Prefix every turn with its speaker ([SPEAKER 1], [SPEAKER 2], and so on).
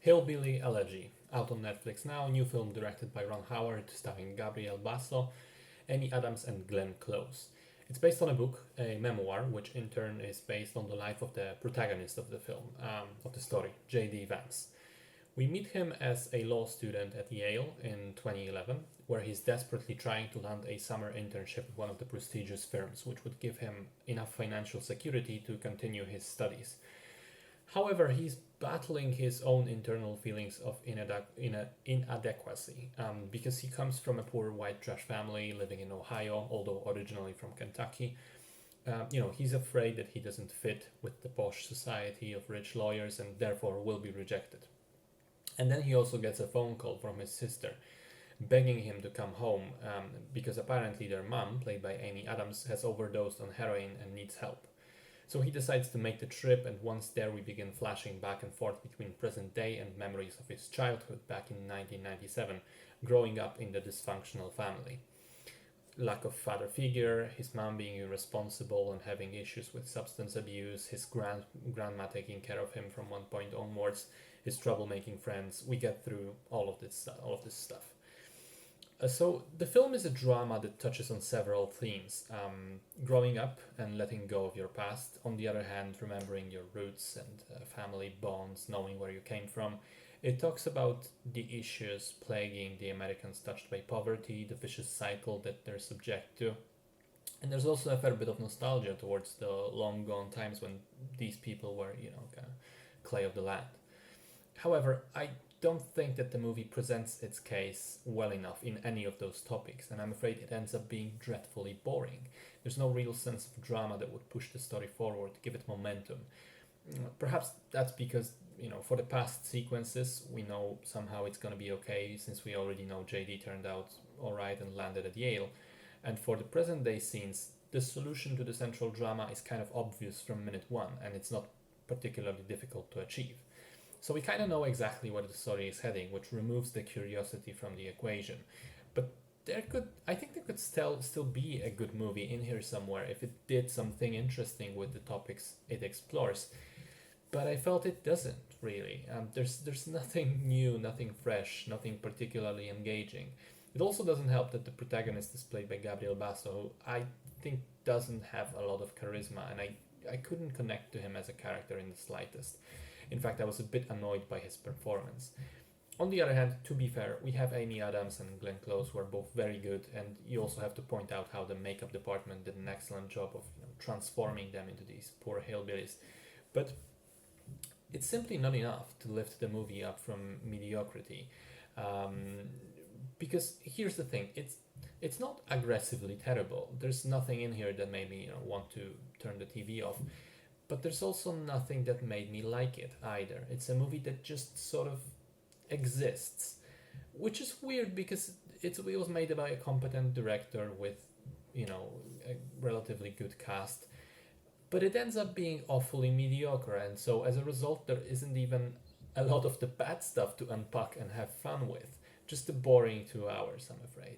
[SPEAKER 1] Hillbilly Elegy, out on Netflix now, new film directed by Ron Howard, starring Gabriel Basso, Amy Adams, and Glenn Close. It's based on a book, a memoir, which in turn is based on the life of the protagonist of the film, of the story, J.D. Vance. We meet him as a law student at Yale in 2011, where he's desperately trying to land a summer internship at one of the prestigious firms, which would give him enough financial security to continue his studies. However, he's battling his own internal feelings of inadequacy because he comes from a poor white trash family living in Ohio, although originally from Kentucky. He's afraid that he doesn't fit with the posh society of rich lawyers and therefore will be rejected. And then he also gets a phone call from his sister begging him to come home because apparently their mom, played by Amy Adams, has overdosed on heroin and needs help. So he decides to make the trip, and once there, we begin flashing back and forth between present day and memories of his childhood back in 1997, growing up in the dysfunctional family. Lack of father figure, his mom being irresponsible and having issues with substance abuse, his grandma taking care of him from one point onwards, his troublemaking friends. We get through all of this stuff. So the film is a drama that touches on several themes. Growing up and letting go of your past. On the other hand, remembering your roots and family bonds, knowing where you came from. It talks about the issues plaguing the Americans touched by poverty, the vicious cycle that they're subject to. And there's also a fair bit of nostalgia towards the long gone times when these people were, kind of clay of the land. However, I don't think that the movie presents its case well enough in any of those topics, and I'm afraid it ends up being dreadfully boring. There's no real sense of drama that would push the story forward, give it momentum. Perhaps that's because, for the past sequences, we know somehow it's going to be okay since we already know JD turned out alright and landed at Yale. And for the present day scenes, the solution to the central drama is kind of obvious from minute one, and it's not particularly difficult to achieve. So we kind of know exactly where the story is heading, which removes the curiosity from the equation. But I think there could still be a good movie in here somewhere if it did something interesting with the topics it explores. But I felt it doesn't really. There's nothing new, nothing fresh, nothing particularly engaging. It also doesn't help that the protagonist is played by Gabriel Basso, who I think doesn't have a lot of charisma, and I couldn't connect to him as a character in the slightest. In fact, I was a bit annoyed by his performance. On the other hand, to be fair, we have Amy Adams and Glenn Close, who are both very good, and you also have to point out how the makeup department did an excellent job of transforming them into these poor hillbillies. But it's simply not enough to lift the movie up from mediocrity. Because here's the thing, it's not aggressively terrible. There's nothing in here that made me want to turn the TV off. But there's also nothing that made me like it either. It's a movie that just sort of exists, which is weird because it was made by a competent director with, a relatively good cast. But it ends up being awfully mediocre, and so as a result, there isn't even a lot of the bad stuff to unpack and have fun with. Just a boring 2 hours, I'm afraid.